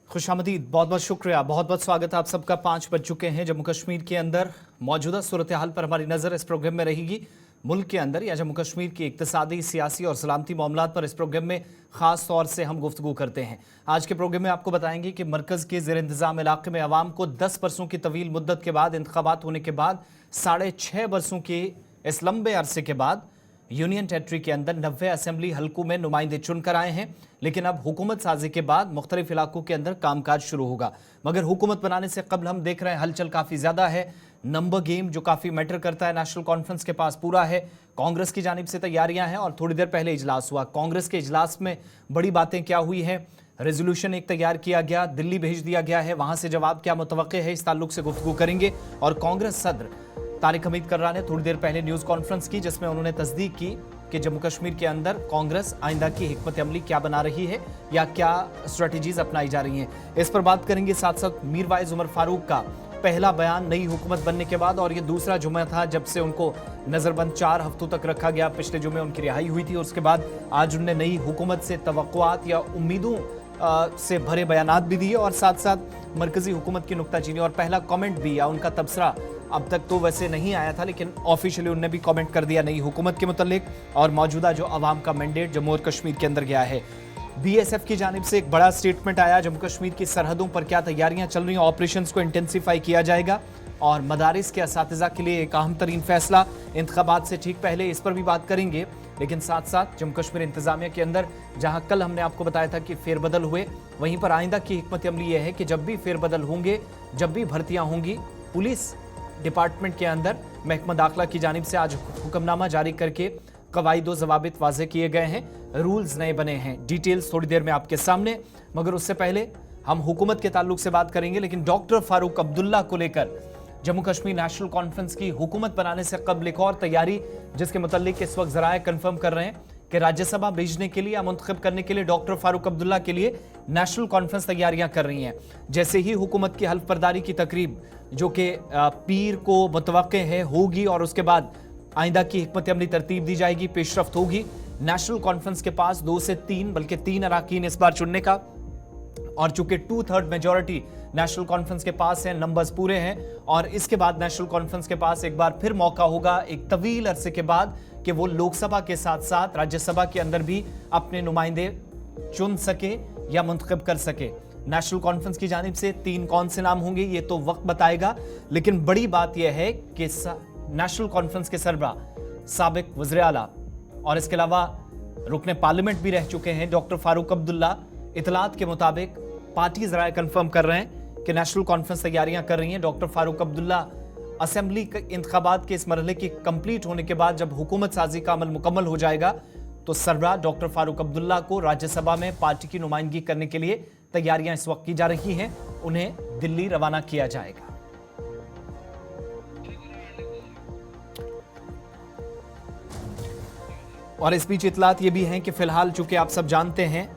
खुशामदीद, बहुत बहुत शुक्रिया, बहुत बहुत स्वागत है आप सबका। 5 बज चुके हैं। जम्मू कश्मीर के अंदर मौजूदा सूरत हाल पर हमारी नज़र इस प्रोग्राम में रहेगी। मुल्क के अंदर या जम्मू कश्मीर की इक्तिसादी, सियासी और सलामती मामलात पर इस प्रोग्राम में ख़ास तौर से हम गुफ्तगू करते हैं। आज के प्रोग्राम में आपको बताएंगे कि मरकज़ के ज़ेर इंतज़ाम इलाके में अवाम को 10 बरसों की तवील मुद्दत के बाद, इंतखाबात होने के बाद, 6.5 बरसों के इस लंबे अरसे के बाद यूनियन टेरिटरी के अंदर 90 असेंबली हलकों में नुमाइंदे चुनकर आए हैं। लेकिन अब हुकूमत साजी के बाद मुख्तलिफ इलाकों के अंदर कामकाज शुरू होगा। मगर हुकूमत बनाने से कबल हम देख रहे हैं हलचल काफ़ी ज़्यादा है। नंबर गेम जो काफ़ी मैटर करता है, नेशनल कॉन्फ्रेंस के पास पूरा है। कांग्रेस की जानिब से तैयारियां हैं और थोड़ी देर पहले इजलास हुआ। कांग्रेस के इजलास में बड़ी बातें क्या हुई है, रेजोल्यूशन एक तैयार किया गया, दिल्ली भेज दिया गया है, वहां से जवाब क्या मुतवक्के है, इस ताल्लुक से गुफ्तगू करेंगे। और कांग्रेस सदर तारिक हमीद कर्रा ने थोड़ी देर पहले न्यूज़ कॉन्फ्रेंस की, जिसमें उन्होंने तस्दीक की कि जम्मू कश्मीर के अंदर कांग्रेस आइंदा की हिकमत अमली क्या बना रही है या क्या स्ट्रेटजीज अपनाई जा रही हैं, इस पर बात करेंगे। साथ साथ मीरवाइज उमर फारूक का पहला बयान नई हुकूमत बनने के बाद, और ये दूसरा जुम्मा था जब से उनको नज़रबंद 4 हफ्तों तक रखा गया। पिछले जुम्मे उनकी रिहाई हुई थी और उसके बाद आज उन्होंने नई हुकूमत से तवक्कुआत या उम्मीदों से भरे बयानात भी दिए और साथ साथ मरकजी हुकूमत की नुक्ताचीनी और पहला कमेंट भी या उनका तबसरा अब तक तो वैसे नहीं आया था, लेकिन ऑफिशियली उन्होंने भी कमेंट कर दिया नई हुकूमत के मुतल्लिक और मौजूदा जो अवाम का मैंडेट जम्मू और कश्मीर के अंदर गया है। बीएसएफ की जानिब से एक बड़ा स्टेटमेंट आया, जम्मू कश्मीर की सरहदों पर क्या तैयारियां चल रही हैं, ऑपरेशंस को इंटेंसिफाई किया जाएगा और मदारिस के असातिज़ा के लिए एक अहम तरीन फैसला इंतखाबात से ठीक पहले, इस पर भी बात करेंगे। लेकिन साथ साथ जम्मू कश्मीर इंतजामिया के अंदर जहां कल हमने आपको बताया था कि फेरबदल हुए, वहीं पर आइंदा की हिकमत अमली यह है कि जब भी फेरबदल होंगे, जब भी भर्तियां होंगी, पुलिस डिपार्टमेंट के अंदर महकमा दाखिला की जानिब से आज हुक्मनामा जारी करके कवायद व ज़वाबित वाज़े किए गए हैं, रूल्स नए बने हैं। डिटेल्स थोड़ी देर में आपके सामने, मगर उससे पहले हम हुकूमत के ताल्लुक से बात करेंगे। लेकिन डॉक्टर फारूक अब्दुल्ला को लेकर जम्मू कश्मीर नेशनल कॉन्फ्रेंस की हुकूमत बनाने से कबल एक और तैयारी, जिसके मुताल्लिक इस वक्त ज़राए कन्फर्म कर रहे हैं कि राज्यसभा भेजने के लिए या मुंतखब करने के लिए डॉक्टर फारूक अब्दुल्ला के लिए नेशनल कॉन्फ्रेंस तैयारियां कर रही हैं। जैसे ही हुकूमत की हल्फ बर्दारी की तकरीब जो कि पीर को मुतवक्के है होगी और उसके बाद आइंदा की हिकमत अमली तरतीब दी जाएगी, पेशरफ्त होगी। नेशनल कॉन्फ्रेंस के पास 2 से 3 बल्कि 3 अराकीन इस बार चुनने का, और चूंकि 2/3 मेजॉरिटी नेशनल कॉन्फ्रेंस के पास है, नंबर्स पूरे हैं, और इसके बाद नेशनल कॉन्फ्रेंस के पास एक बार फिर मौका होगा एक तवील अरसे के बाद कि वो लोकसभा के साथ साथ राज्यसभा के अंदर भी अपने नुमाइंदे चुन सके या मुंतखब कर सके। नेशनल कॉन्फ्रेंस की जानिब से 3 कौन से नाम होंगे ये तो वक्त बताएगा, लेकिन बड़ी बात यह है कि नेशनल कॉन्फ्रेंस के सरबरा साबिक वज़ीर आला और इसके अलावा रुकने पार्लियामेंट भी रह चुके हैं डॉक्टर फारूक अब्दुल्ला, इतलात के मुताबिक पार्टी ज़राए कंफर्म कर रहे हैं कि नेशनल कॉन्फ्रेंस तैयारियां कर रही हैं। डॉक्टर फारूक अब्दुल्ला असेंबली इंतखाबात के इस मरहले की कंप्लीट होने के बाद जब हुकूमत साजी का अमल मुकम्मल हो जाएगा तो सरबराह डॉक्टर फारूक अब्दुल्ला को राज्यसभा में पार्टी की नुमाइंदगी करने के लिए तैयारियां इस वक्त की जा रही हैं, उन्हें दिल्ली रवाना किया जाएगा। और इस बीच इतलात ये भी हैं कि फिलहाल चूंकि आप सब जानते हैं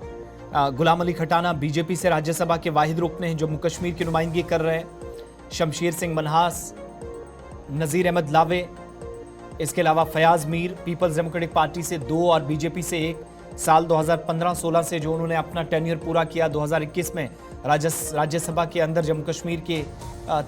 गुलाम अली खटाना बीजेपी से राज्यसभा के वाहिद रुकन हैं, जम्मू कश्मीर की नुमाइंदगी कर रहे हैं। शमशेर सिंह मनहास, नज़ीर अहमद लावे, इसके अलावा फयाज मीर पीपल्स डेमोक्रेटिक पार्टी से 2 और बीजेपी से 1, साल 2015-16 से जो उन्होंने अपना टेन्योर पूरा किया, 2021 में राज्यसभा के अंदर जम्मू कश्मीर के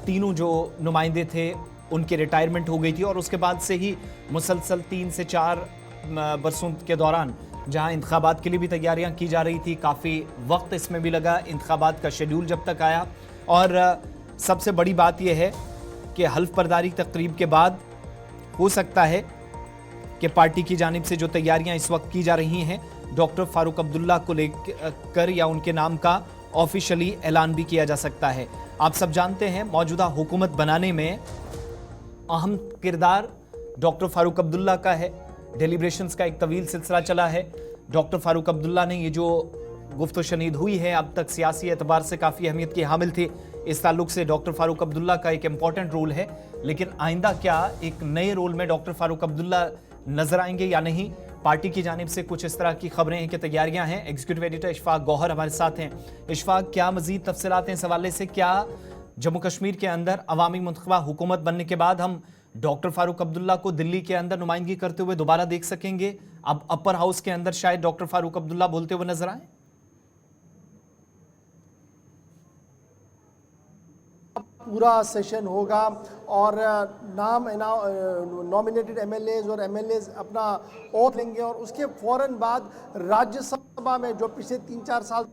तीनों जो नुमाइंदे थे उनकी रिटायरमेंट हो गई थी और उसके बाद से ही मुसलसल 3 से 4 बरसों के दौरान जहां इंतखाबात के लिए भी तैयारियां की जा रही थी, काफ़ी वक्त इसमें भी लगा इंतखाबात का शेड्यूल जब तक आया। और सबसे बड़ी बात यह है कि हल्फ बर्दारी तकरीब के बाद हो सकता है कि पार्टी की जानिब से जो तैयारियां इस वक्त की जा रही हैं डॉक्टर फारूक अब्दुल्ला को लेकर या उनके नाम का ऑफिशियली ऐलान भी किया जा सकता है। आप सब जानते हैं मौजूदा हुकूमत बनाने में अहम किरदार डॉक्टर फारूक अब्दुल्ला का है। डेलिब्रेशंस का एक तवील सिलसिला चला है। डॉक्टर फारूक अब्दुल्ला ने ये जो गुफ्तो शनीद हुई है अब तक सियासी एतबार से काफ़ी अहमियत की हामिल थे, इस ताल्लुक से डॉक्टर फारूक अब्दुल्ला का एक इम्पॉर्टेंट रोल है। लेकिन आइंदा क्या एक नए रोल में डॉक्टर फारूक अब्दुल्ला नजर आएंगे या नहीं, पार्टी की जानिब से कुछ इस तरह की खबरें हैं कि तैयारियां हैं। एग्जीक्यूटिव एडिटर इशफाक गौहर हमारे साथ हैं। इशफाक, क्या मजीद तफसीलात हैं इस हवाले से? क्या जम्मू कश्मीर के अंदर अवामी मुंतखबा हुकूमत बनने के बाद हम डॉक्टर फारूक अब्दुल्ला को दिल्ली के अंदर नुमाइंदगी करते हुए दोबारा देख सकेंगे? अब अपर हाउस के अंदर शायद डॉक्टर फारूक अब्दुल्ला बोलते हुए नजर आए। पूरा सेशन होगा और नाम नॉमिनेटेड एमएलएज और एमएलएज अपना ओथ लेंगे और उसके फौरन बाद राज्यसभा में जो पिछले 3-4 साल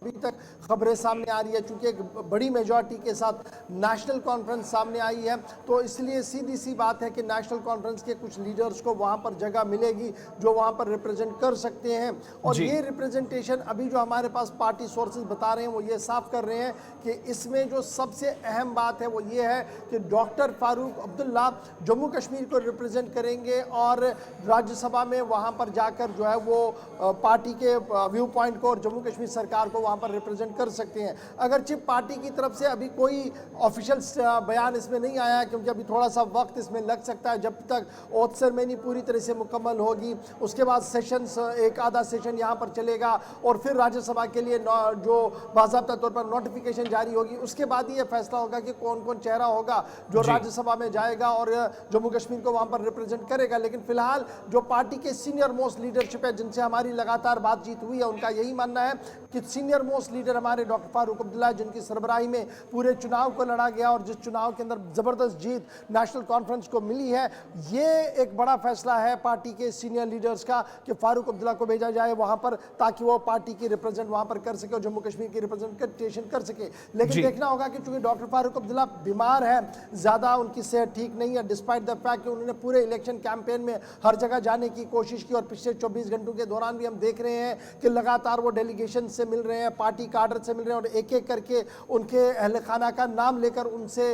अभी तक खबरें सामने आ रही है, चूंकि एक बड़ी मेजॉरिटी के साथ नेशनल कॉन्फ्रेंस सामने आई है, तो इसलिए सीधी सी बात है कि नेशनल कॉन्फ्रेंस के कुछ लीडर्स को वहां पर जगह मिलेगी जो वहां पर रिप्रेजेंट कर सकते हैं। और ये रिप्रेजेंटेशन अभी जो हमारे पास पार्टी सोर्सेज बता रहे हैं वो ये साफ कर रहे हैं कि इसमें जो सबसे अहम बात है वो ये है कि डॉक्टर फारूक अब्दुल्ला जम्मू कश्मीर को रिप्रेजेंट करेंगे और राज्यसभा में वहां पर जाकर जो है वो पार्टी के व्यू पॉइंट को और जम्मू कश्मीर सरकार को पर रिप्रेजेंट कर सकते हैं। अगरचे पार्टी की तरफ से अभी कोई ऑफिशियल बयान इसमें नहीं आया है, क्योंकि अभी थोड़ा सा वक्त इसमें लग सकता है जब तक ओथ सेरेमनी पूरी तरह से मुकम्मल होगी। उसके बाद सेशंस, एक आधा सेशन यहाँ पर चलेगा और फिर राज्यसभा के लिए जो बाज़ाब्ता तौर पर नोटिफिकेशन जारी होगी, उसके बाद ही यह फैसला होगा कि कौन कौन चेहरा होगा जो राज्यसभा में जाएगा और जम्मू कश्मीर को वहां पर रिप्रेजेंट करेगा। लेकिन फिलहाल जो पार्टी के सीनियर मोस्ट लीडरशिप है जिनसे हमारी लगातार बातचीत हुई है, उनका यही मानना है कि सीनियर मोस्ट लीडर हमारे डॉक्टर फारूक अब्दुल्ला, जिनकी सरबराही में पूरे चुनाव को लड़ा गया और जिस चुनाव के अंदर जबरदस्त जीत नेशनल कॉन्फ्रेंस को मिली है, ये एक बड़ा फैसला है पार्टी के सीनियर लीडर्स का कि फारूक अब्दुल्ला को भेजा जाए वहां पर ताकि वो पार्टी की रिप्रेजेंट वहां पर कर सके और जम्मू कश्मीर की रिप्रेजेंटेशन कर सके। लेकिन देखना होगा कि चूंकि डॉक्टर फारूक अब्दुल्ला बीमार है, ज्यादा उनकी सेहत ठीक नहीं है, डिस्पाइट द फैक्ट कि उन्होंने पूरे इलेक्शन कैंपेन में हर जगह जाने की कोशिश की और पिछले 24 घंटों के दौरान भी हम देख रहे हैं कि लगातार वो डेलीगेशन से मिल रहे हैं, पार्टी कार्डर से मिल रहे हैं और एक एक करके उनके अहल खाना का नाम लेकर उनसे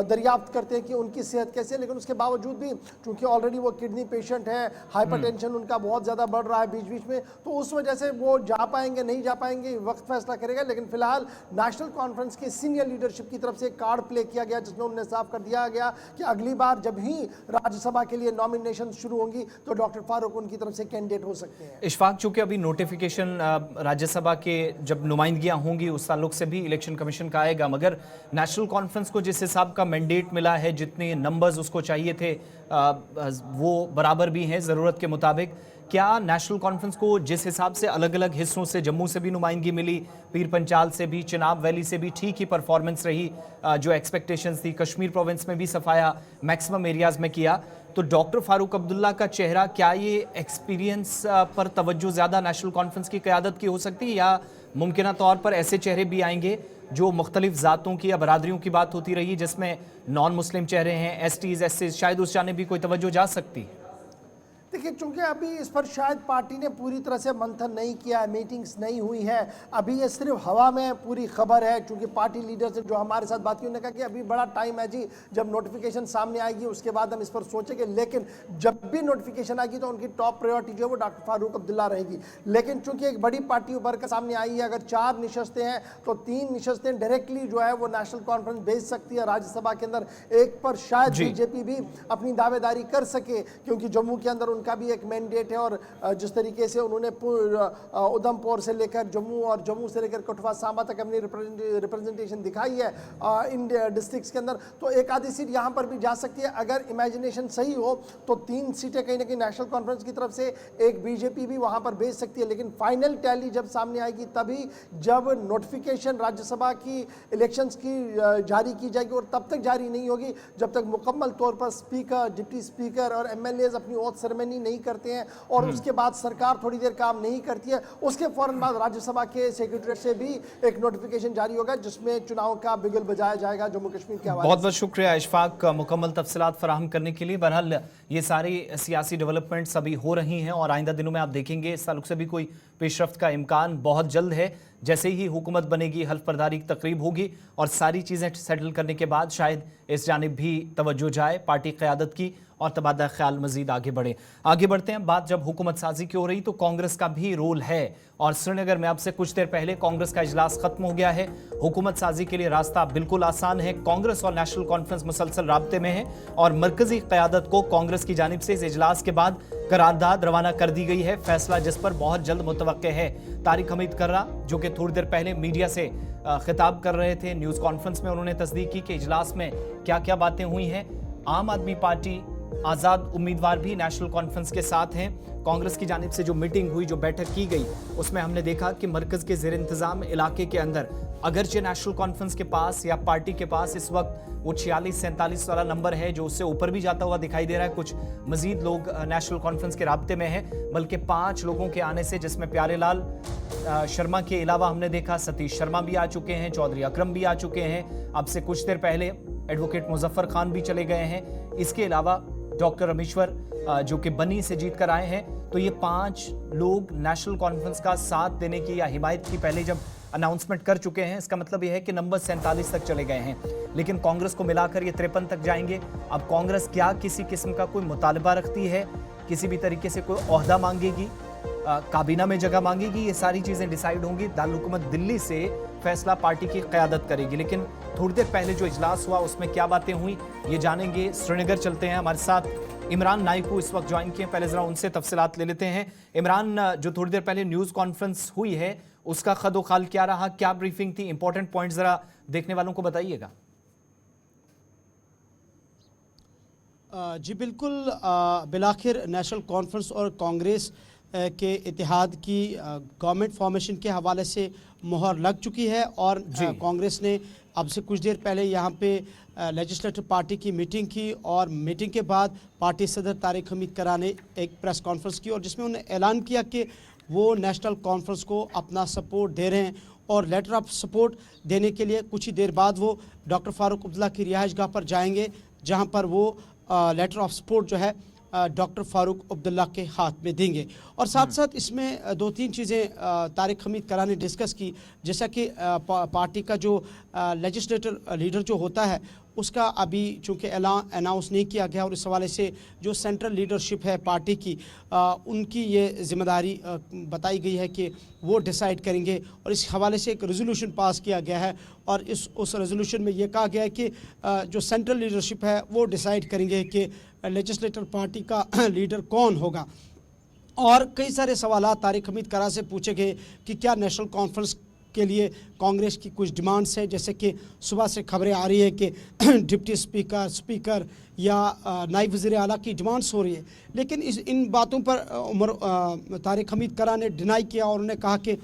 दरियाफ्त करते हैं कि उनकी सेहत कैसी है। लेकिन उसके बावजूद भी चूंकि ऑलरेडी वो किडनी पेशेंट है, हाइपरटेंशन उनका बहुत ज़्यादा बढ़ रहा है बीच बीच में, तो उस वजह से वो जा पाएंगे नहीं जा पाएंगे वक्त फैसला करेगा। लेकिन फिलहाल नेशनल कॉन्फ्रेंस के सीनियर लीडरशिप की तरफ से एक कार्ड प्ले किया गया जिसमें उन्हें साफ कर दिया गया कि अगली बार जब ही राज्यसभा के लिए नॉमिनेशन शुरू होंगी तो डॉक्टर फारूक उनकी तरफ से कैंडिडेट हो सकते हैं। इशफाक, चूंकि अभी नोटिफिकेशन राज्यसभा के जब नुमाइंदगियां होंगी उस ताल्लुक से भी इलेक्शन कमीशन का आएगा, मगर नेशनल कॉन्फ्रेंस को जिस हिसाब का मैंडेट मिला है, जितने नंबर्स उसको चाहिए थे वो बराबर भी हैं ज़रूरत के मुताबिक। क्या नेशनल कॉन्फ्रेंस को जिस हिसाब से अलग अलग हिस्सों से, जम्मू से भी नुमाइंदगी मिली, पीर पंचाल से भी, चिनाब वैली से भी ठीक ही परफॉर्मेंस रही जो एक्सपेक्टेशंस थी, कश्मीर प्रोविंस में भी सफाया मैक्सिमम एरियाज़ में किया, तो डॉक्टर फारूक अब्दुल्ला का चेहरा, क्या ये एक्सपीरियंस पर तवज्जो ज़्यादा नेशनल कॉन्फ्रेंस की क़यादत की हो सकती है, या मुमकिन तौर पर ऐसे चेहरे भी आएंगे जो मुख्तलिफ ज़ातों की या बरादरियों की बात होती रही जिसमें नॉन मुस्लिम चेहरे हैं, एसटीज़, एससीज़, शायद उस जाने भी कोई तवज्जो जा सकती है? देखिए, चूंकि अभी इस पर शायद पार्टी ने पूरी तरह से मंथन नहीं किया है, मीटिंग्स नहीं हुई है, अभी ये सिर्फ हवा में पूरी खबर है। चूंकि पार्टी लीडर से जो हमारे साथ बात की उन्होंने कहा कि अभी बड़ा टाइम है जी, जब नोटिफिकेशन सामने आएगी उसके बाद हम इस पर सोचेंगे, लेकिन जब भी नोटिफिकेशन आएगी तो उनकी टॉप प्रायोरिटी जो है वो डॉक्टर फारूक अब्दुल्ला रहेगी। लेकिन चूंकि एक बड़ी पार्टी उभर कर सामने आई है, अगर 4 निशस्तें हैं तो 3 निशस्तें डायरेक्टली जो है वो नेशनल कॉन्फ्रेंस भेज सकती है राज्यसभा के अंदर, एक पर शायद बीजेपी भी अपनी दावेदारी कर सके क्योंकि जम्मू के अंदर उनका भी एक मैंडेट है और जिस तरीके से उन्होंने उधमपुर से लेकर जम्मू और जम्मू से लेकर कठुआ सांबा तक अपनी रिप्रेजेंटेशन दिखाई है इन डिस्ट्रिक्ट्स के अंदर, तो एक आधी सीट यहां पर भी जा सकती है। अगर इमेजिनेशन सही हो तो 3 सीटें कहीं ना कहीं नेशनल कॉन्फ्रेंस की तरफ से, एक बीजेपी भी वहां पर भेज सकती है। लेकिन फाइनल टैली जब सामने आएगी तभी, जब नोटिफिकेशन राज्यसभा की इलेक्शंस की जारी की जाएगी, और तब तक जारी नहीं होगी जब तक मुकम्मल तौर पर स्पीकर, डिप्टी स्पीकर और एमएलएज अपनी ओथ सेरेमनी नहीं करते हैं और उसके बाद सरकार थोड़ी देर काम नहीं करती है, उसके फौरन बाद राज्यसभा के सेक्रेटरी से भी एक नोटिफिकेशन जारी होगा जिसमें चुनाव का बिगुल बजाया जाएगा जम्मू कश्मीर के हवाले। बहुत बहुत शुक्रिया इशफाक मुकम्मल तफसीलात फराहम करने के लिए। बहरहाल ये सारी सियासी डेवलपमेंट्स अभी हो रही हैं और आइंदा दिनों में आप देखेंगे इस ताल्लुक से भी कोई पेशरफ्त का इम्कान बहुत जल्द है। जैसे ही हुकूमत बनेगी, हल्फ बर्दारी की तकरीब होगी और सारी चीज़ें सेटल करने के बाद शायद इस जानिब भी तवज्जो जाए पार्टी क़यादत की और तबादला ख्याल मजीद आगे बढ़े। आगे बढ़ते हैं, बात जब हुकूमत साजी की हो रही तो कांग्रेस का भी रोल है और श्रीनगर में अब से कुछ देर पहले कांग्रेस का इजलास खत्म हो गया है। हुकूमत साजी के लिए रास्ता बिल्कुल आसान है। कांग्रेस और नेशनल कॉन्फ्रेंस मुसलसल राब्ते में है और मरकजी क़यादत को कांग्रेस की जानिब से इस इजलास के बाद करारदाद रवाना कर दी गई है, फैसला जिस पर बहुत जल्द मुतवक्के है। तारिक हमीद कर्रा जो कि थोड़ी देर पहले मीडिया से खिताब कर रहे थे, न्यूज़ कॉन्फ्रेंस में उन्होंने तस्दीक की कि इजलास में क्या क्या बातें हुई हैं। आम आदमी पार्टी आज़ाद उम्मीदवार भी नेशनल कॉन्फ्रेंस के साथ हैं। कांग्रेस की जानिब से जो मीटिंग हुई, जो बैठक की गई, उसमें हमने देखा कि मरकज के ज़ेर इंतज़ाम इलाके के अंदर अगरचे नेशनल कॉन्फ्रेंस के पास या पार्टी के पास इस वक्त वो 46-47 वाला नंबर है, जो उससे ऊपर भी जाता हुआ दिखाई दे रहा है। कुछ मजीद लोग नेशनल कॉन्फ्रेंस के राब्ते में हैं, बल्कि 5 लोगों के आने से, जिसमें प्यारेलाल शर्मा के अलावा हमने देखा सतीश शर्मा भी आ चुके हैं, चौधरी अकरम भी आ चुके हैं। अब से कुछ देर पहले एडवोकेट मुजफ्फर खान भी चले गए हैं। इसके अलावा डॉक्टर रमेश्वर जो कि बनी से जीत कर आए हैं। तो ये 5 लोग नेशनल कॉन्फ्रेंस का साथ देने की या हिमायत की पहले जब अनाउंसमेंट कर चुके हैं, इसका मतलब यह है कि नंबर 47 तक चले गए हैं। लेकिन कांग्रेस को मिलाकर ये 53 तक जाएंगे। अब कांग्रेस क्या किसी किस्म का कोई मुतालबा रखती है, किसी भी तरीके से कोई ओहदा मांगेगी, काबीना में जगह मांगेगी, ये सारी चीज़ें डिसाइड होंगी। दारुल हुकूमत दिल्ली से फैसला पार्टी की क़यादत करेगी। लेकिन थोड़ी देर पहले जो इजलास हुआ उसमें क्या बातें हुई, ये जानेंगे। श्रीनगर चलते हैं, हमारे साथ इमरान नाइकू इस वक्त ज्वाइन किए। पहले ज़रा उनसे तफसीलात ले लेते हैं। इमरान, जो थोड़ी देर पहले न्यूज़ कॉन्फ्रेंस हुई है, उसका खदो खाल क्या रहा, क्या ब्रीफिंग थी, इंपॉर्टेंट पॉइंट ज़रा देखने वालों को बताइएगा। जी बिल्कुल, बिलाखिर नेशनल कॉन्फ्रेंस और कांग्रेस के इतिहाद की गवर्नमेंट फॉर्मेशन के हवाले से मुहर लग चुकी है और कांग्रेस ने अब से कुछ देर पहले यहाँ पे लेजिस्लेटिव पार्टी की मीटिंग की और मीटिंग के बाद पार्टी सदर तारिक हमीद करार ने एक प्रेस कॉन्फ्रेंस की और जिसमें उन्होंने ऐलान किया कि वो नेशनल कॉन्फ्रेंस को अपना सपोर्ट दे रहे हैं और लेटर ऑफ सपोर्ट देने के लिए कुछ ही देर बाद वो डॉक्टर फारूक अब्दुल्ला की रिहाइशगाह पर जाएंगे, जहाँ पर वो लेटर ऑफ सपोर्ट जो है डॉक्टर फारूक अब्दुल्ला के हाथ में देंगे। और साथ साथ इसमें 2-3 चीज़ें तारिक हमीद करार ने डिस्कस की, जैसा कि पार्टी का जो लेजिस्लेटिव लीडर जो होता है उसका अभी चूँकि अनाउंस नहीं किया गया और इस हवाले से जो सेंट्रल लीडरशिप है पार्टी की उनकी ये जिम्मेदारी बताई गई है कि वो डिसाइड करेंगे और इस हवाले से एक रेजोल्यूशन पास किया गया है और उस रेजोल्यूशन में ये कहा गया है कि जो सेंट्रल लीडरशिप है वो डिसाइड करेंगे कि लेजिस्लेटिव पार्टी का लीडर कौन होगा। और कई सारे सवालात तारिक हमीद करार से पूछे गए कि क्या नेशनल कॉन्फ्रेंस के लिए कांग्रेस की कुछ डिमांड्स है, जैसे कि सुबह से खबरें आ रही है कि डिप्टी स्पीकर या नायब वज़ीर आला की डिमांड्स हो रही है। लेकिन इन बातों पर तारिक हमीद करार ने डिनाई किया और उन्होंने कहा कि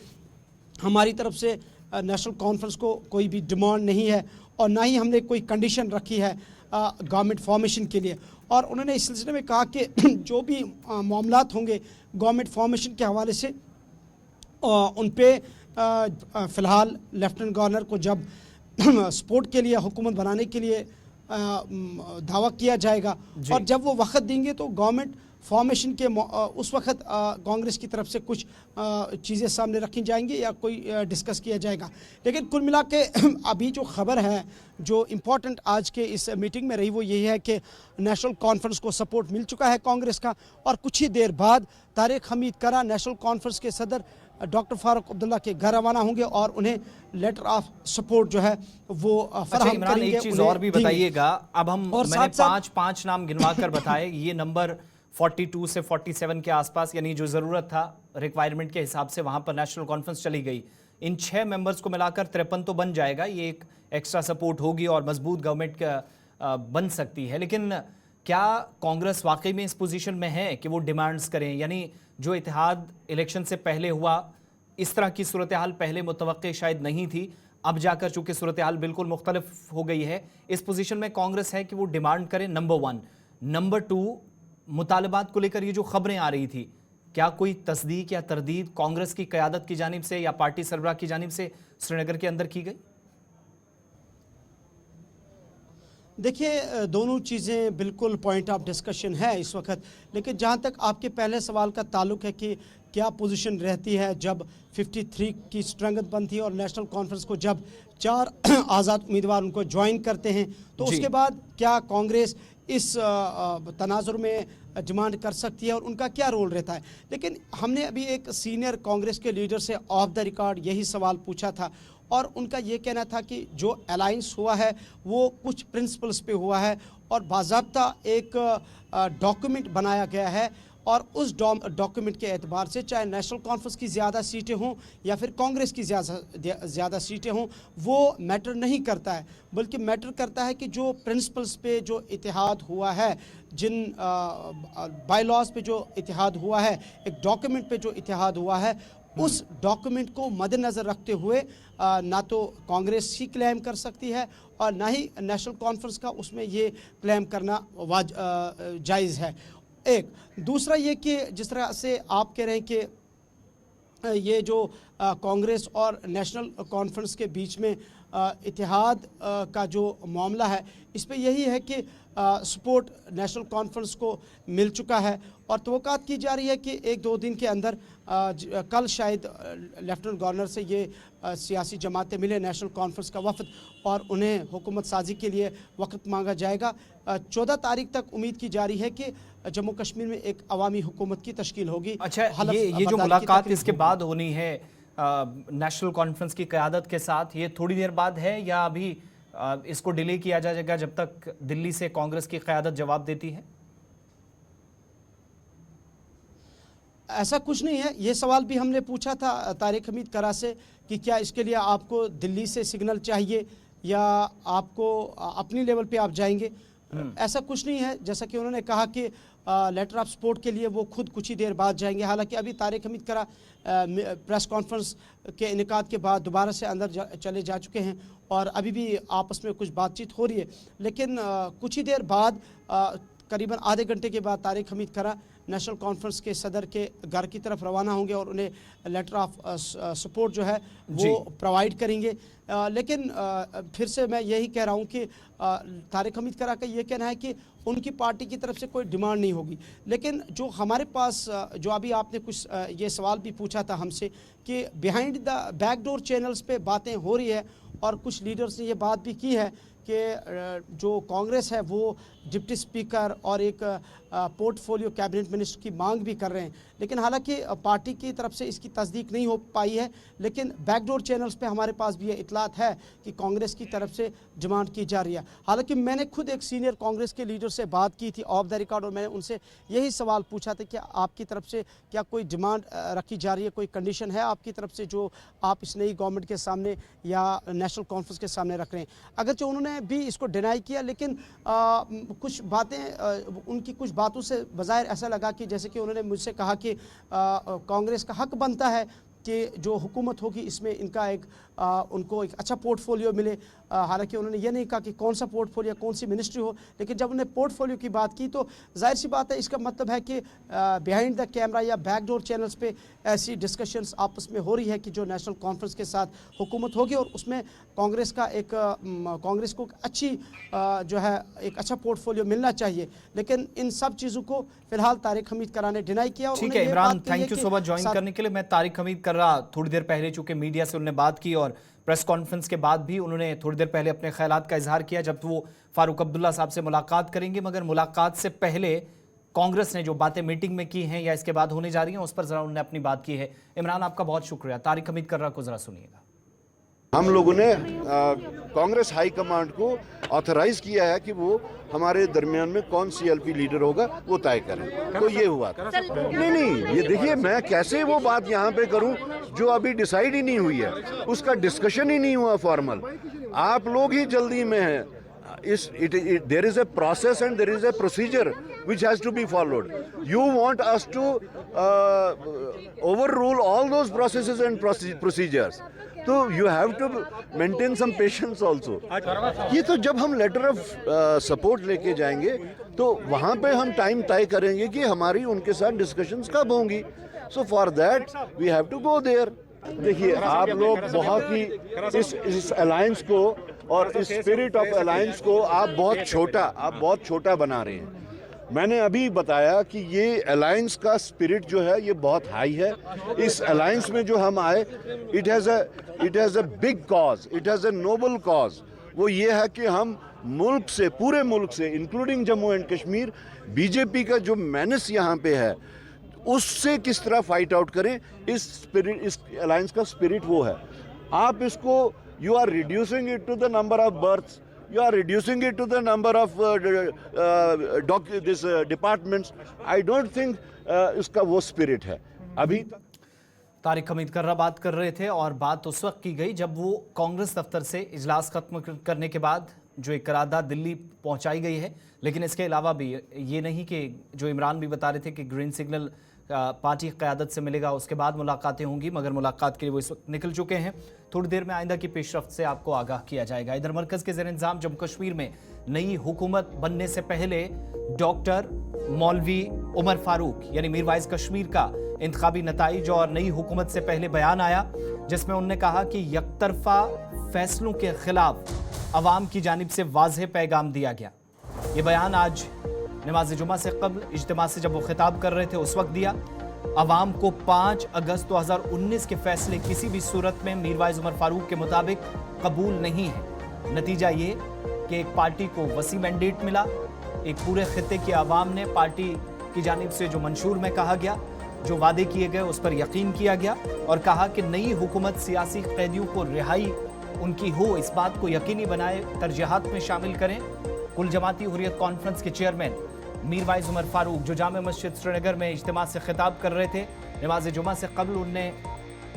हमारी तरफ से नेशनल कॉन्फ्रेंस को कोई भी डिमांड नहीं है और ना ही हमने कोई कंडीशन रखी है गवर्नमेंट फॉर्मेशन के लिए। और उन्होंने इस सिलसिले में कहा कि जो भी मामलात होंगे गवर्नमेंट फॉर्मेशन के हवाले से उन पे फ़िलहाल लेफ्टिनेंट गवर्नर को जब सपोर्ट के लिए हुकूमत बनाने के लिए दावा किया जाएगा और जब वो वक्त देंगे तो गवर्नमेंट फॉर्मेशन के उस वक्त कांग्रेस की तरफ से कुछ चीज़ें सामने रखी जाएंगी या कोई डिस्कस किया जाएगा। लेकिन कुल मिला के अभी जो खबर है जो इम्पोर्टेंट आज के इस मीटिंग में रही वो यही है कि नेशनल कॉन्फ्रेंस को सपोर्ट मिल चुका है कांग्रेस का और कुछ ही देर बाद तारिक हमीद करार नेशनल कॉन्फ्रेंस के सदर डॉक्टर फारूक अब्दुल्ला के घर रवाना होंगे और उन्हें लेटर ऑफ सपोर्ट जो है वो फराहम करेंगे। एक चीज और भी बताइएगा, अब मैंने पांच नाम गिनवा कर बताए, ये नंबर 42 से 47 के आसपास, यानी जो ज़रूरत था रिक्वायरमेंट के हिसाब से वहाँ पर नेशनल कॉन्फ्रेंस चली गई। इन 6 मेंबर्स को मिलाकर 53 तो बन जाएगा, ये एक एक्स्ट्रा सपोर्ट होगी और मजबूत गवर्नमेंट बन सकती है। लेकिन क्या कांग्रेस वाकई में इस पोजीशन में है कि वो डिमांड्स करें? यानी जो इत्तेहाद इलेक्शन से पहले हुआ, इस तरह की सूरत हाल पहले मुतवक्के शायद नहीं थी, अब जाकर चूँकि सूरत हाल बिल्कुल मुख्तलिफ हो गई है, इस पोजीशन में कांग्रेस है कि वो डिमांड करे, नंबर 1। नंबर 2, मुतालबात को लेकर ये जो खबरें आ रही थी, क्या कोई तस्दीक या तरदीद कांग्रेस की क़यादत की जानिब से या पार्टी सरबराह की जानिब से श्रीनगर के अंदर की गई? देखिए, दोनों चीज़ें बिल्कुल पॉइंट ऑफ डिस्कशन है इस वक्त। लेकिन जहाँ तक आपके पहले सवाल का ताल्लुक़ है कि क्या पोजीशन रहती है जब 53 की स्ट्रेंथ बनती है और नेशनल कॉन्फ्रेंस को जब 4 आज़ाद उम्मीदवार उनको ज्वाइन करते हैं तो उसके बाद क्या कांग्रेस इस तनाजुर में डिमांड कर सकती है और उनका क्या रोल रहता है। लेकिन हमने अभी एक सीनियर कांग्रेस के लीडर से ऑफ द रिकॉर्ड यही सवाल पूछा था और उनका ये कहना था कि जो अलायंस हुआ है वो कुछ प्रिंसिपल्स पे हुआ है और बाज़ाब्ता एक डॉक्यूमेंट बनाया गया है और उस डॉक्यूमेंट के एतबार से चाहे नेशनल कॉन्फ्रेंस की ज़्यादा सीटें हों या फिर कांग्रेस की ज़्यादा सीटें हों, वो मैटर नहीं करता है, बल्कि मैटर करता है कि जो प्रिंसिपल्स पे जो इत्तेहाद हुआ है, जिन बायलॉज पे जो इत्तेहाद हुआ है, एक डॉक्यूमेंट पे जो इत्तेहाद हुआ है, उस डॉक्यूमेंट को मद्देनज़र रखते हुए ना तो कांग्रेस ही क्लेम कर सकती है और ना ही नेशनल कॉन्फ्रेंस का उसमें ये क्लेम करना जायज़ है। एक दूसरा ये कि जिस तरह से आप कह रहे हैं कि ये जो कांग्रेस और नेशनल कॉन्फ्रेंस के बीच में इत्तेहाद का जो मामला है, इस पे यही है कि सपोर्ट नेशनल कॉन्फ्रेंस को मिल चुका है और तवक्कात की जा रही है कि 1-2 दिन के अंदर कल शायद लेफ्टिनेंट गवर्नर से ये सियासी जमातें मिले, नेशनल कॉन्फ्रेंस का वफद, और उन्हें हुकूमत साजी के लिए वक्त मांगा जाएगा। 14 तारीख तक उम्मीद की जा रही है कि जम्मू कश्मीर में एक अवामी हुकूमत की तश्कील होगी। अच्छा, ये जो मुलाकात इसके बाद होनी है नेशनल कॉन्फ्रेंस की क़यादत के साथ, ये थोड़ी देर बाद है या अभी इसको डिले किया जाएगा जब तक दिल्ली से कांग्रेस की क़यादत जवाब देती है? ऐसा कुछ नहीं है। ये सवाल भी हमने पूछा था तारिक हमीद करा से कि क्या इसके लिए आपको दिल्ली से सिग्नल चाहिए या आपको अपनी लेवल पे आप जाएंगे। ऐसा कुछ नहीं है। जैसा कि उन्होंने कहा कि लेटर ऑफ सपोर्ट के लिए वो खुद कुछ ही देर बाद जाएंगे। हालांकि अभी तारिक हमीद करा प्रेस कॉन्फ्रेंस के इनेकाद के बाद दोबारा से अंदर चले जा चुके हैं और अभी भी आपस में कुछ बातचीत हो रही है, लेकिन कुछ ही देर बाद करीबन आधे घंटे के बाद तारिक हमीद करा नेशनल कॉन्फ्रेंस के सदर के घर की तरफ रवाना होंगे और उन्हें लेटर ऑफ सपोर्ट जो है वो प्रोवाइड करेंगे। लेकिन फिर से मैं यही कह रहा हूँ कि तारिक हमीद करा का ये कहना है कि उनकी पार्टी की तरफ से कोई डिमांड नहीं होगी, लेकिन जो हमारे पास जो अभी आपने कुछ ये सवाल भी पूछा था हमसे कि बिहाइंड द बैकडोर चैनल्स पे बातें हो रही है और कुछ लीडर्स ने ये बात भी की है कि जो कांग्रेस है वो डिप्टी स्पीकर और एक पोर्टफोलियो कैबिनेट मिनिस्टर की मांग भी कर रहे हैं, लेकिन हालांकि पार्टी की तरफ से इसकी तस्दीक नहीं हो पाई है। लेकिन बैकडोर चैनल्स पे हमारे पास भी ये इतलात है कि कांग्रेस की तरफ से डिमांड की जा रही है। हालांकि मैंने खुद एक सीनियर कांग्रेस के लीडर से बात की थी ऑफ द रिकॉर्ड और मैंने उनसे यही सवाल पूछा था कि आपकी तरफ से क्या कोई डिमांड रखी जा रही है, कोई कंडीशन है आपकी तरफ से जो आप इस नई गवर्नमेंट के सामने या नेशनल कॉन्फ्रेंस के सामने रख रहे हैं। अगरचे उन्होंने भी इसको डिनाई किया, लेकिन कुछ बातें उनकी कुछ बातों से बज़ाहिर ऐसा लगा कि जैसे कि उन्होंने मुझसे कहा कि कांग्रेस का हक बनता है कि जो हुकूमत होगी इसमें इनका एक उनको एक अच्छा पोर्टफोलियो मिले। हालांकि उन्होंने ये नहीं कहा कि कौन सा पोर्टफोलियो कौन सी मिनिस्ट्री हो, लेकिन जब उन्होंने पोर्टफोलियो की बात की तो जाहिर सी बात है इसका मतलब है कि बिहाइंड द कैमरा या बैकडोर चैनल्स पे ऐसी डिस्कशंस आपस में हो रही है कि जो नेशनल कॉन्फ्रेंस के साथ हुकूमत होगी और उसमें कांग्रेस का एक कांग्रेस को अच्छी जो है एक अच्छा पोर्टफोलियो मिलना चाहिए। लेकिन इन सब चीज़ों को फिलहाल तारिक हमीद करा ने डिनाई किया। ठीक है Imran, thank you so much join करने के लिए। मैं तारिक हमीद कर रहा थोड़ी देर पहले चूंकि मीडिया से उन्होंने बात की और प्रेस कॉन्फ्रेंस के बाद भी उन्होंने थोड़ी देर पहले अपने ख्यालात का इजहार किया जब वो फारूक अब्दुल्ला साहब से मुलाकात करेंगे, मगर मुलाकात से पहले कांग्रेस ने जो बातें मीटिंग में की हैं या इसके बाद होने जा रही हैं उस पर जरा उन्होंने अपनी बात की है। इमरान, आपका बहुत शुक्रिया। तारिक हमीद कर रहा को जरा सुनिएगा। हम लोगों ने कांग्रेस हाई कमांड को ऑथराइज किया है कि वो हमारे दरमियान में कौन सी एलपी लीडर होगा वो तय करें। तो ये हुआ। नहीं, ये देखिए मैं कैसे वो बात यहाँ पे करूँ जो अभी डिसाइड ही नहीं हुई है, उसका डिस्कशन ही नहीं हुआ फॉर्मल। आप लोग ही जल्दी में हैं। There is a process and there is a procedure which has to be followed. You want us to overrule all those processes and procedures. तो you have to maintain some patience also. ये तो जब हम letter of support लेके जाएंगे तो वहाँ पे हम टाइम तय करेंगे कि हमारी उनके साथ डिस्कशंस कब होंगी। So for that we have to go there. देखिए आप लोग बहुत ही इस अलायंस को और इस स्पिरिट ऑफ अलायंस को आप बहुत छोटा बना रहे हैं। मैंने अभी बताया कि ये अलायंस का स्पिरिट जो है ये बहुत हाई है। इस अलायंस में जो हम आए it has a big cause, it has a noble cause. वो ये है कि हम मुल्क से, पूरे मुल्क से including Jammu and Kashmir, BJP का जो मेनेस यहाँ पे है उससे किस तरह फाइट आउट करें। इस स्पिरिट, इस अलायंस का स्पिरिट वो है। आप इसको you are reducing it to the number of births, you are reducing it to the number of departments. I don't think इसका वो spirit है अभी तक। तारिक हमीद कर्रा बात कर रहे थे और बात उस वक्त की गई जब वो कांग्रेस दफ्तर से इजलास खत्म करने के बाद जो एक करारदाद दिल्ली पहुंचाई गई है। लेकिन इसके अलावा भी ये नहीं कि जो इमरान भी बता रहे थे कि ग्रीन सिग्नल पार्टी क़यादत से मिलेगा, उसके बाद मुलाकातें होंगी, मगर मुलाकात के लिए वो इस वक्त निकल चुके हैं। थोड़ी देर में आइंदा की पेशरफ्त से आपको आगाह किया जाएगा। इधर मरकज़ के ज़ेर इंतज़ाम जम्मू कश्मीर में नई हुकूमत बनने से पहले डॉक्टर मौलवी उमर फारूक यानी मीर वाइज कश्मीर का इंतखाबी नताइज और नई हुकूमत से पहले बयान आया, जिसमें उन्होंने कहा कि यकतरफा फैसलों के खिलाफ अवाम की जानिब से वाज़ेह पैगाम दिया गया। ये बयान आज नमाज जुमा से कबल इज्तिमा से जब वो खिताब कर रहे थे उस वक्त दिया। अवाम को 5 अगस्त 2019 के फैसले किसी भी सूरत में मीर वाइज उमर फारूक के मुताबिक कबूल नहीं है। नतीजा ये कि एक पार्टी को वसी मैंडेट मिला, एक पूरे खित्ते की आवाम ने पार्टी की जानिब से जो मंशूर में कहा गया, जो वादे किए गए उस पर यकीन किया गया और कहा कि नई हुकूमत सियासी कैदियों को रिहाई उनकी हो, इस बात को यकीनी बनाए, तरजीहात में शामिल करें। कुल जमाती हुर्रियत कॉन्फ्रेंस के चेयरमैन मीर वाइज उमर फारूक जो जामे मस्जिद श्रीनगर में इज्तिमा से खिताब कर रहे थे नमाज जुमा से कबल, उनने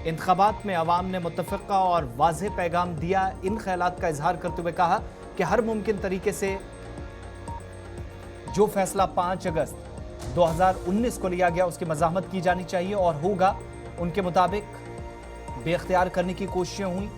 इंतखाबात में अवाम ने मुत्तफ़िक़ा और वाज़ेह पैगाम दिया। इन ख़यालात का इजहार करते हुए कहा कि हर मुमकिन तरीके से जो फैसला 5 अगस्त 2019 को लिया गया उसकी मज़ाहमत की जानी चाहिए और होगा उनके मुताबिक। बेख्तियार करने की कोशिशें हुई,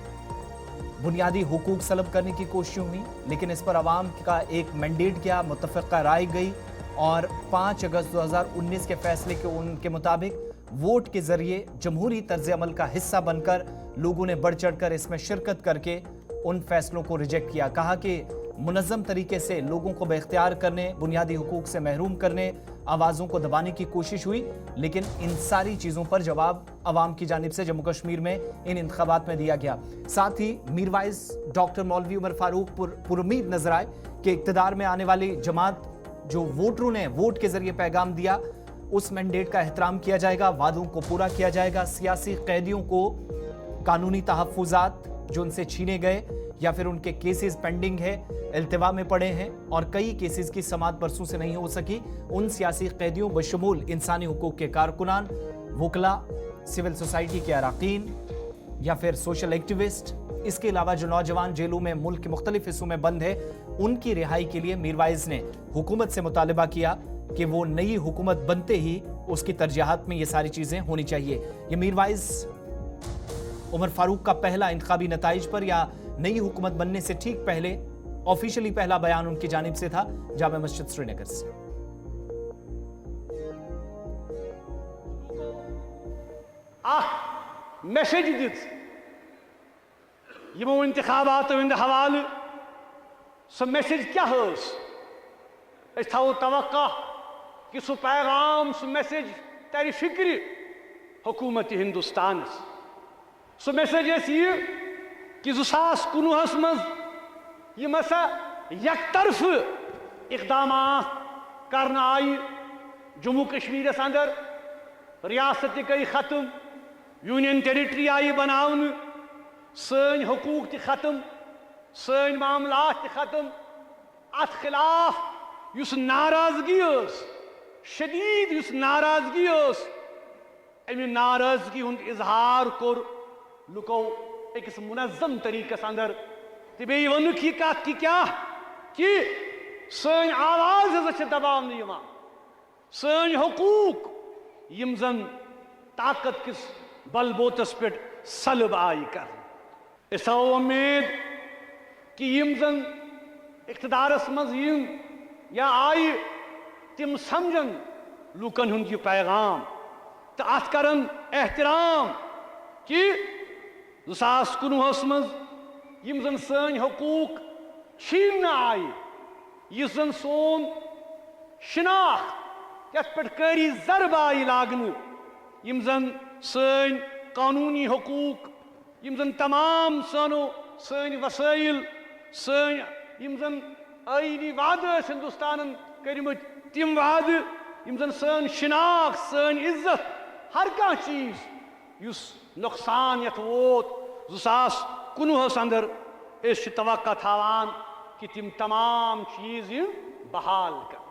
बुनियादी हुकूक सलब करने की कोशिशें हुई, लेकिन इस पर अवाम का एक मैंडेट किया, मुत्तफ़िक़ा राय गई और 5 अगस्त 2019 के फैसले के उनके मुताबिक वोट के ज़रिए जमहूरी तर्ज़ अमल का हिस्सा बनकर लोगों ने बढ़ चढ़कर इसमें शिरकत करके उन फैसलों को रिजेक्ट किया। कहा कि मुनज़्ज़म तरीके से लोगों को बेख्तियार करने, बुनियादी हुकूक से महरूम करने, आवाज़ों को दबाने की कोशिश हुई, लेकिन इन सारी चीज़ों पर जवाब अवाम की जानिब से जम्मू कश्मीर में इन इंतखाबात में दिया गया। साथ ही मीर वाइज डॉक्टर मौलवी उमर फारूक पुरुमीद नजर आए कि इक़्तिदार में आने वाली जमात जो वोटरों ने वोट के जरिए पैगाम दिया उस मैंडेट का एहतराम किया जाएगा, वादों को पूरा किया जाएगा। सियासी कैदियों को कानूनी तहफ़्फ़ुज़ात जो उनसे छीने गए या फिर उनके केसेस पेंडिंग है, इल्तिवा में पड़े हैं और कई केसेस की समाअत बरसों से नहीं हो सकी, उन सियासी कैदियों बशमूल इंसानी हुकूक के कारकुनान, वकला, सिविल सोसाइटी के अरकान या फिर सोशल एक्टिविस्ट, इसके अलावा जो नौजवान जेलों में मुल्क के मुख्तलिफ हिस्सों में बंद है, उनकी रिहाई के लिए मीर वाइज ने हुकूमत से मुतालबा किया कि वो नई हुकूमत बनते ही उसकी तरजीहात में ये सारी चीज़ें होनी चाहिए। ये मीर वाइज उमर फारूक का पहला इंतखाबी नताइज पर या नई हुकूमत बनने से ठीक पहले ऑफिशियली पहला बयान उनकी जानिब से था जामे मस्जिद श्रीनगर से। मैसेज दित यमो इंतखाबात हंद हवाले सो मैसेज क्या थो तवक्का कि सह पैगाम सह मैसेज तर फिक्र हुकूमत हिंदुस्तान सह मैसेज यह कि 2019 मज यम हसा यकतरफ इकदाम करना आई जम्मू कश्मीर अंदर, रियासत गई खत्म, यूनियन टेरिटरी आई बनावन, सन हुकूक ति खत्म, सन मामलात ति खत्म। अत खिलाफ युस नाराजगी शदीद युस नाराजगी अमि नाराजगी हुंद इजहार कोर लुको अकिस मुनज़्ज़म तरीक़स अंदर तो बे वनुक यह कत कि क्या कि सन आवाज दबाव सन हुकूक यम जन ताकत किस बलबोतस पे सलब आई कर उम्मीद कि यम जन इख्तिदारस मज या आई तिम समझन लूकन हुंद यह पैगाम तो अत करन एहतराम कि 2019 मज यम जन सन हुकूक छीन आई, यह जन सोन शिनाख्त यथ पे कारी जरब आई लागन, यम जन सन कानूनी हुकूक, यम जन तमाम सानो सन वसाइल सन यम जन आईनी वाद हिंदुस्तान कर्मत तिम वाद यम जन सन शिनाख्त सन इज्जत हर कह चीज युस नुकसान यथ वोत 2019 अंदर तवक्का थावान कि तिम तमाम चीज बहाल कर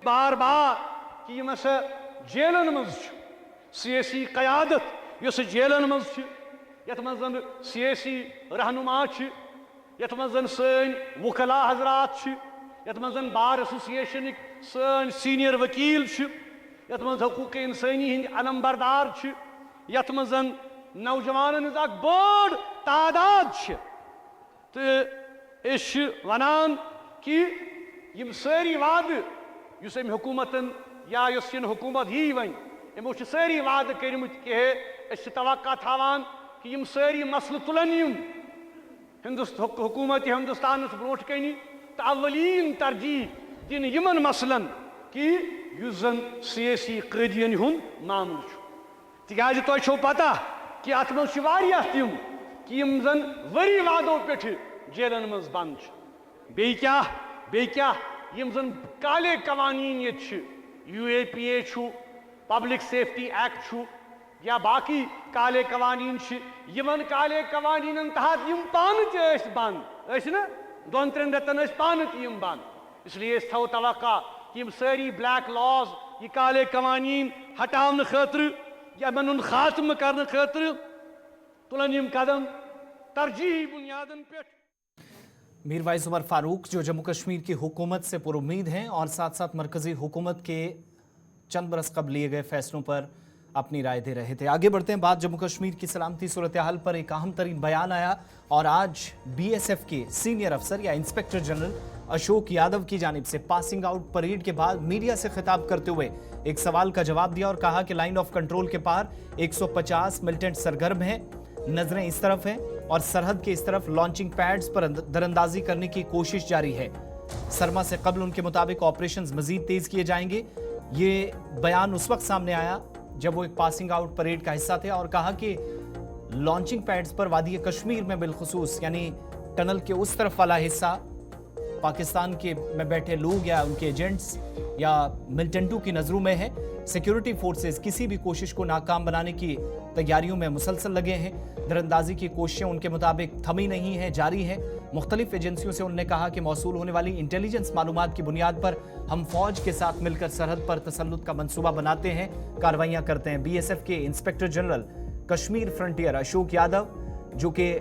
बार बार कि यम हसा जेलन मज सियासी क़यादत यस जेलन मज यथ मज सियासी रहनुमा यथ मज सन वकला हजरात यथ मज बार एसोसिएशन सन सीनियर वकील यथ मज हकूक इंसानी हंद अलम बरदार यथ मज नौजवान हज बड़ तादाद तो वनान कि यम सारी वाद युस अम हुकूमतन या युस इन हुकूमत ही वन यमो सारी वाद कर्मत कि तवक्का थावान कि यम सारी मसल तुलन हुकूमत हिंदुस्तान ब्रोट कन तो अवलीन तरजीह दिन यमन मसलन कि युस जन सियासी कैदियन हुंद मामल तिकाज तुम छो पता कि अत मज तिम कि यम जन वरी वादों पे जेलन मज बंद बे क्या यम जन काले कवानीन ये UAPA पब्लिक सेफ्टी एक्ट या बाकी काले कवानीन यमन काले कवानीन तहत यम पान बंद ना दोन त्रेन रेतन पान यम बंद इसलिए थो तवक्का कि यम सारी ब्लैक लॉज ये काले कवानीन हटाने खतर या मन खात्म करने खतर तुलन यम कदम तरजीही बुनियादन पे। मीरवाइज उमर फारूक जो जम्मू कश्मीर की हुकूमत से पुरुम्मीद हैं और साथ साथ मरकजी हुकूमत के चंद बरस कबल लिए गए फैसलों पर अपनी राय दे रहे थे। आगे बढ़ते हैं, बात जम्मू कश्मीर की सलामती सूरत हाल पर एक अहम तरीन बयान आया और आज BSF के सीनियर अफसर या इंस्पेक्टर जनरल अशोक यादव की जानिब से पासिंग आउट परेड के बाद मीडिया से खिताब करते हुए एक सवाल का जवाब दिया और कहा कि लाइन ऑफ कंट्रोल के पार 150 मिलिटेंट सरगर्म हैं, नजरें इस तरफ हैं और सरहद के इस तरफ लॉन्चिंग पैड्स पर दरअंदाजी करने की कोशिश जारी है। सरमा से कबल उनके मुताबिक ऑपरेशंस मजीद तेज किए जाएंगे। ये बयान उस वक्त सामने आया जब वो एक पासिंग आउट परेड का हिस्सा थे और कहा कि लॉन्चिंग पैड्स पर वादी कश्मीर में बिलखुसूस यानी टनल के उस तरफ वाला हिस्सा पाकिस्तान के में बैठे लोग या उनके एजेंट्स या मिलिटेंटों की नजरों में है। सिक्योरिटी फोर्सेस किसी भी कोशिश को नाकाम बनाने की तैयारियों में मुसलसल लगे हैं। दरअंदाजी की कोशिशें उनके मुताबिक थमी नहीं है, जारी है। मुख्तलिफ एजेंसियों से उन्होंने कहा कि मौसूल होने वाली इंटेलिजेंस मालूमात की बुनियाद पर हम फौज के साथ मिलकर सरहद पर तसल्लुत का मंसूबा बनाते हैं, कार्रवाइयां करते हैं। BSF के inspector general Kashmir frontier Ashok Yadav जो कि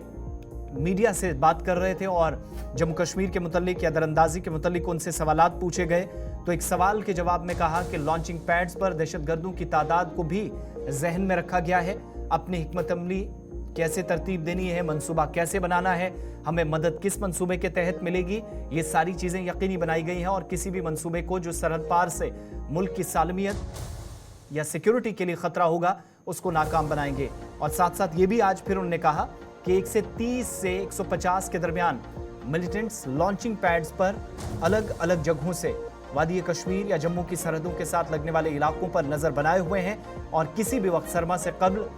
मीडिया से बात कर रहे थे और जम्मू कश्मीर के मुतल्लिक या दरअंदाजी के मुतल्लिक उनसे सवालात पूछे गए तो एक सवाल के जवाब में कहा कि लॉन्चिंग पैड्स पर दहशतगर्दों की तादाद को भी जहन में रखा गया है। अपनी हिकमत अमली कैसे तरतीब देनी है, मंसूबा कैसे बनाना है, हमें मदद किस मंसूबे के तहत मिलेगी, ये सारी चीज़ें यकीनी बनाई गई हैं और किसी भी मंसूबे को जो सरहद पार से मुल्क की सालमियत या सिक्योरिटी के लिए खतरा होगा उसको नाकाम बनाएंगे। और साथ साथ ये भी आज फिर उन्होंने कहा कि 130 से 150 के दरमियान मिलिटेंट्स लॉन्चिंग पैड्स पर अलग अलग जगहों से वादी कश्मीर या जम्मू की सरहदों के साथ लगने वाले इलाकों पर नजर बनाए हुए हैं और किसी भी वक्त सरमा से कबल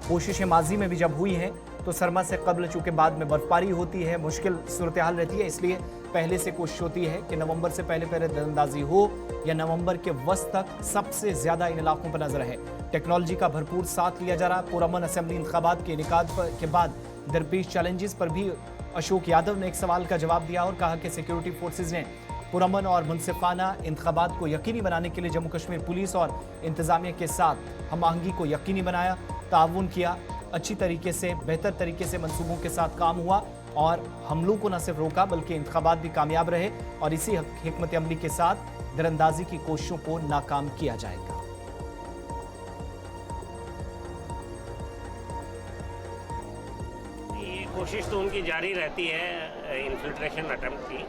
कोशिशें माजी में भी जब हुई हैं तो सरमा से कबल चूंकि बाद में बर्फबारी होती है, मुश्किल सूरत हाल रहती है, इसलिए पहले से कोशिश होती है कि नवंबर से पहले दरअंदाजी हो या नवंबर के वस्त तक सबसे ज्यादा इन इलाकों पर नजर है। टेक्नोलॉजी का भरपूर साथ लिया जा रहा है। पुरअमन असेंबली इंतखाबात के इनेकाद के बाद दरपेश चैलेंजेस पर भी अशोक यादव ने एक सवाल का जवाब दिया और कहा कि सिक्योरिटी फोर्सेज ने पुरअमन और मुनसिफाना इंतखाबात को यकीनी बनाने के लिए जम्मू कश्मीर पुलिस और इंतजामिया के साथ हम आहंगी को यकीनी बनाया, ताउन किया, अच्छी तरीके से बेहतर तरीके से मंसूबों के साथ काम हुआ और हमलों को न सिर्फ रोका बल्कि इंतखाबात भी कामयाब रहे और इसी हिकमत अमली के साथ दरअंदाजी की कोशिशों को नाकाम किया जाएगा। कोशिश तो उनकी जारी रहती है इन्फिल्ट्रेशन अटेम्प्ट की।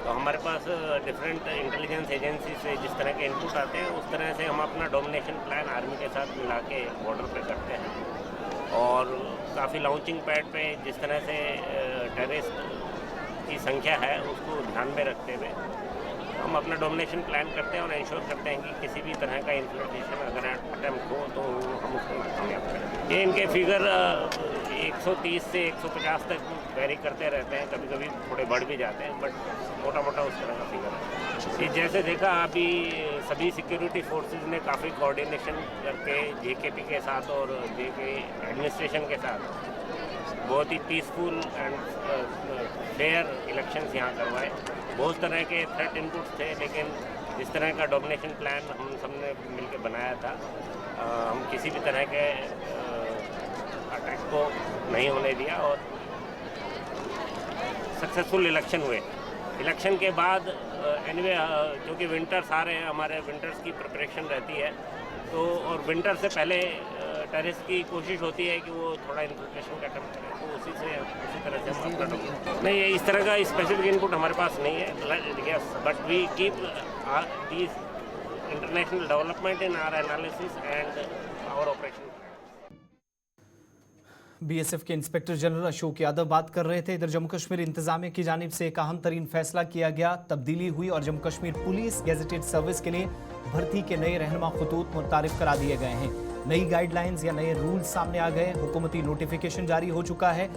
तो हमारे पास डिफरेंट इंटेलिजेंस एजेंसी से जिस तरह के इनपुट आते हैं उस तरह से हम अपना डोमिनेशन प्लान आर्मी के साथ मिला के बॉर्डर पे करते हैं और काफ़ी लॉन्चिंग पैड पे जिस तरह से टेररिस्ट की संख्या है उसको ध्यान में रखते हुए हम अपना डोमिनेशन प्लान करते हैं और इंश्योर करते हैं कि किसी भी तरह का इन्फिल्ट्रेशन अगर अटेम्प्ट हो तो हम उसको कामयाब करें। ये इनके फिगर 130 से 150 तक वेरी करते रहते हैं, कभी कभी थोड़े बढ़ भी जाते हैं, बट मोटा मोटा उस तरह का फिगर है। ये जैसे देखा अभी सभी सिक्योरिटी फोर्सेस ने काफ़ी कोऑर्डिनेशन करके JKP के साथ और JK एडमिनिस्ट्रेशन के साथ बहुत ही पीसफुल एंड फेयर इलेक्शंस यहाँ करवाए। बहुत तरह के थ्रेट इनपुट्स थे, लेकिन इस तरह का डोमिनेशन प्लान हम सबने मिलकर बनाया था। हम किसी भी तरह के अटैक को नहीं होने दिया और सक्सेसफुल इलेक्शन हुए। इलेक्शन के बाद एनीवे जो कि विंटर्स आ रहे हैं, हमारे विंटर्स की प्रिपरेशन रहती है, तो और विंटर से पहले टेररिस्ट की कोशिश होती है कि वो थोड़ा इन्फिल्ट्रेशन का अटेम्प्ट करें, तो उसी तरह से हम अपना नहीं, इस तरह का स्पेसिफिक इनपुट हमारे पास नहीं है। Yes, but we keep these international development in our analysis and our operation. BSF के इंस्पेक्टर जनरल अशोक यादव बात कर रहे थे। इधर जम्मू कश्मीर इंतजामिया की जानिब से एक अहम तरीन फैसला किया गया, तब्दीली हुई और Jammu Kashmir police gazetted service के लिए भर्ती के नए रहनुमा खतूत मुतारिफ करा दिए गए हैं। नई गाइडलाइंस या नए रूल्स सामने आ गए। हुकूमती नोटिफिकेशन जारी हो चुका है।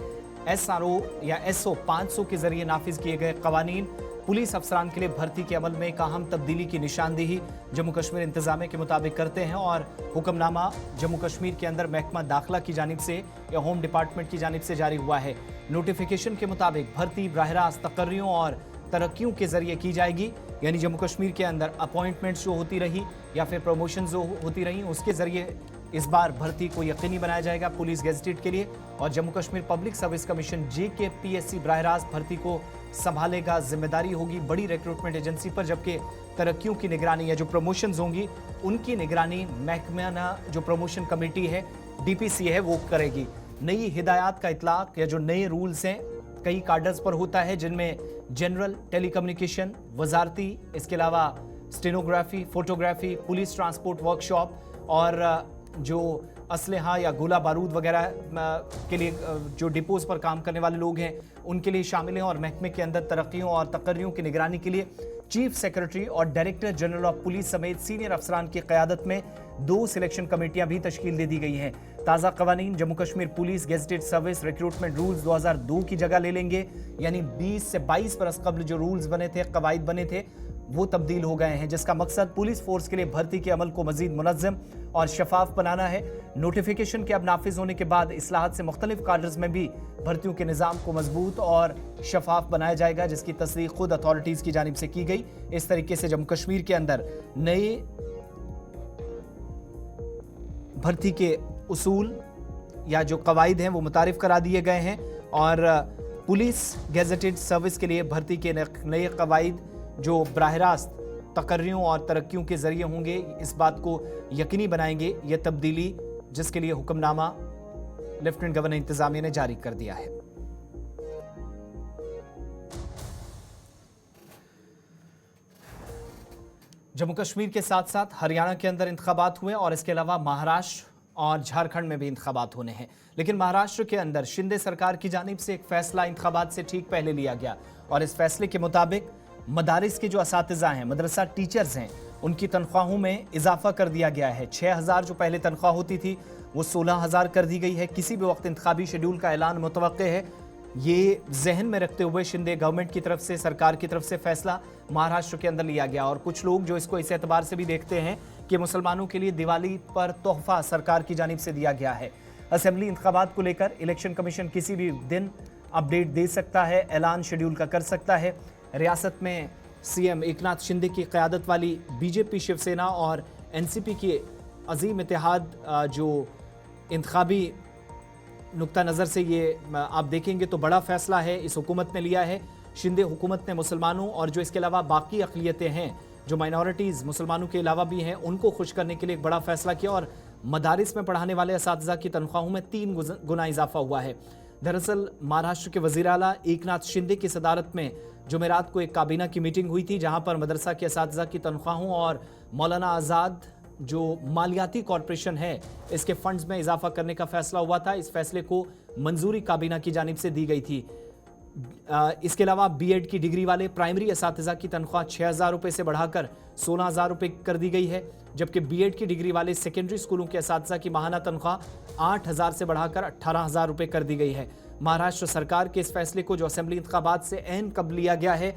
SRO या SO 500 के जरिए नाफिज किए गए कवानीन पुलिस अफसरान के लिए भर्ती के अमल में एक अहम तब्दीली की निशानदेही जम्मू कश्मीर इंतजामिया के मुताबिक करते हैं और हुक्मनामा जम्मू कश्मीर के अंदर महकमा दाखिला की जानिब से या होम डिपार्टमेंट की जानिब से जारी हुआ है। नोटिफिकेशन के मुताबिक भर्ती बराह रास्त तकर्रियों और तरक्कियों के जरिए की जाएगी, यानी जम्मू कश्मीर के अंदर अपॉइंटमेंट्स जो होती रही या फिर प्रमोशन जो होती रही, उसके जरिए इस बार भर्ती को यकीनी बनाया जाएगा पुलिस गेजेटेड के लिए। और Jammu Kashmir public service commission JKPSC बराह रास्त भर्ती को संभालेगा। जिम्मेदारी होगी बड़ी रिक्रूटमेंट एजेंसी पर, जबकि तरक्कियों की निगरानी या जो प्रमोशंस होंगी उनकी निगरानी महकमाना जो प्रमोशन कमेटी है DPC है वो करेगी। नई हिदायत का इतलाक या जो नए रूल्स हैं कई कार्डर्स पर होता है, जिनमें जनरल, टेलीकम्युनिकेशन, वजारती, इसके अलावा stenography, photography, police transport workshop और जो असलहा या गोला बारूद वगैरह के लिए जो डिपोज पर काम करने वाले लोग हैं उनके लिए शामिल हैं। और महकमे के अंदर तरक्कियों और तकर्रियों की निगरानी के लिए चीफ सेक्रेटरी और डायरेक्टर जनरल ऑफ पुलिस समेत सीनियर अफसरान की क़यादत में 2 सिलेक्शन कमेटियां भी तश्कील दे दी गई हैं। ताज़ा कवानीन Jammu Kashmir police gazetted service recruitment rules 2002 की जगह ले लेंगे, यानी 20 से 22 बरस कबल जो रूल्स बने थे, कवायद बने थे, वो तब्दील हो गए हैं, जिसका मकसद पुलिस फोर्स के लिए भर्ती के अमल को मजीद मुनज़्ज़म और शफाफ बनाना है। नोटिफिकेशन के अब नाफिज होने के बाद इस्लाहात से मुख्तलिफ कार्डर्स में भी भर्तियों के निज़ाम को मजबूत और शफाफ बनाया जाएगा, जिसकी तस्दीक खुद अथॉरिटीज़ की जानिब से की गई। इस तरीके से जम्मू कश्मीर के अंदर नए भर्ती के उसूल या जो कवायद हैं वो मुतारिफ करा दिए गए हैं और पुलिस गेजेटेड सर्विस के लिए भर्ती के नए कवायद जो बराह रास्त तकर्रियों और तरक्कियों के जरिए होंगे, इस बात को यकीनी बनाएंगे। यह तब्दीली जिसके लिए हुक्मनामा लेफ्टिनेंट गवर्नर इंतजामिया ने जारी कर दिया है। जम्मू कश्मीर के साथ साथ हरियाणा के अंदर इंतखाबात हुए और इसके अलावा महाराष्ट्र और झारखंड में भी इंतखाबात होने हैं। लेकिन महाराष्ट्र के अंदर शिंदे सरकार की जानिब से एक फैसला इंतखाबात से ठीक पहले लिया गया और इस फैसले के मुताबिक मदारिस के जो असातिज़ा हैं, मदरसा टीचर्स हैं, उनकी तनख्वाहों में इजाफा कर दिया गया है। 6,000 जो पहले तनख्वाह होती थी वो 16,000 कर दी गई है। किसी भी वक्त इंतखाबी शेड्यूल का ऐलान मुतवक्के है। ये जहन में रखते हुए शिंदे गवर्नमेंट की तरफ से, सरकार की तरफ से फैसला महाराष्ट्र के अंदर लिया गया और कुछ लोग जो इसको इस एतबार से भी देखते हैं कि मुसलमानों के लिए दिवाली पर तोहफा सरकार की जानिब से दिया गया है। असेंबली इंतखाबात को लेकर इलेक्शन कमीशन किसी भी दिन अपडेट दे सकता है, ऐलान शेड्यूल का कर सकता है। रियासत में CM एकनाथ शिंदे की क़यादत वाली BJP, शिवसेना और NCP की अजीम इत्तेहाद जो इंतखाबी नुक्ता नज़र से ये आप देखेंगे तो बड़ा फ़ैसला है इस हुकूमत ने लिया है। शिंदे हुकूमत ने मुसलमानों और जो इसके अलावा बाकी अक़लियतें हैं, जो माइनॉरिटीज़ मुसलमानों के अलावा भी हैं, उनको खुश करने के लिए एक बड़ा फ़ैसला किया और मदारिस में पढ़ाने वाले असातिज़ा की तनख्वाहों में 3 गुना इजाफा हुआ है। दरअसल महाराष्ट्र के वज़ीर आला एकनाथ शिंदे की सदारत में जुमेरात को एक काबीना की मीटिंग हुई थी, जहां पर मदरसा के असातिज़ा की तनख्वाहों और मौलाना आज़ाद जो मालियाती कॉरपोरेशन है इसके फंड्स में इजाफा करने का फैसला हुआ था। इस फैसले को मंजूरी काबीना की जानिब से दी गई थी। इसके अलावा B.Ed की डिग्री वाले प्राइमरी असातिज़ा की तनख्वाह 6,000 रुपये से बढ़ाकर 16,000 रुपये कर दी गई है, जबकि B.Ed की डिग्री वाले सेकेंडरी स्कूलों के असातिज़ा की माहाना तनख्वाह 8,000 से बढ़ाकर 18,000 रुपये कर दी गई है। महाराष्ट्र सरकार के इस फैसले को जो असेंबली इंतखाबात से ऐन कब लिया गया है,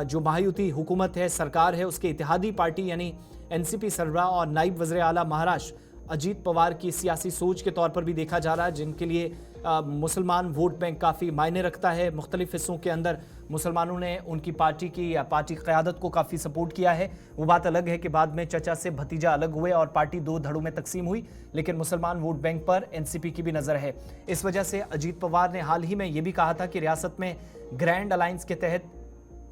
जो महायुति हुकूमत है, सरकार है, उसके इत्तेहादी पार्टी यानी NCP सरबराह और नाइब वज़ीर आला महाराष्ट्र अजीत पवार की सियासी सोच के तौर पर भी देखा जा रहा है, जिनके लिए मुसलमान वोट बैंक काफ़ी मायने रखता है। मुख्तलिफ हिस्सों के अंदर मुसलमानों ने उनकी पार्टी की या पार्टी क़यादत को काफ़ी सपोर्ट किया है। वो बात अलग है कि बाद में चचा से भतीजा अलग हुए और पार्टी दो धड़ों में तकसीम हुई, लेकिन मुसलमान वोट बैंक पर एनसीपी की भी नज़र है। इस वजह से अजीत पवार ने हाल ही में ये भी कहा था कि रियासत में ग्रैंड अलायंस के तहत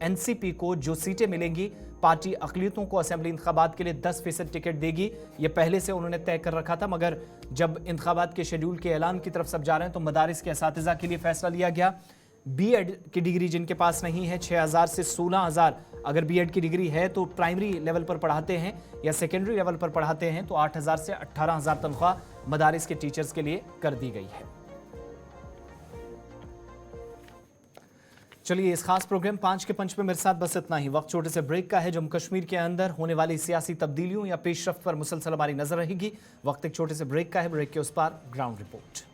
एनसीपी को जो सीटें मिलेंगी, पार्टी अक़लियतों को असेंबली इंतखाबात के लिए 10% टिकट देगी। ये पहले से उन्होंने तय कर रखा था, मगर जब इंतखाबात के शेड्यूल के ऐलान की तरफ सब जा रहे हैं तो मदारिस के असातिज़ा के लिए फैसला लिया गया। बीएड की डिग्री जिनके पास नहीं है, 6000 से 16000 अगर बीएड की डिग्री है तो प्राइमरी लेवल पर पढ़ाते हैं या सेकेंडरी लेवल पर पढ़ाते हैं तो 8000 से 18000 तनख्वाह मदारिस के टीचर्स के लिए कर दी गई है। चलिए, इस खास प्रोग्राम 5 के पंच में मेरे साथ बस इतना ही। वक्त छोटे से ब्रेक का है। जम्मू कश्मीर के अंदर होने वाली सियासी तब्दीलियों या पेशरफ्त पर मुसलसल हमारी नजर रहेगी। वक्त एक छोटे से ब्रेक का है। ब्रेक के उस पार ग्राउंड रिपोर्ट।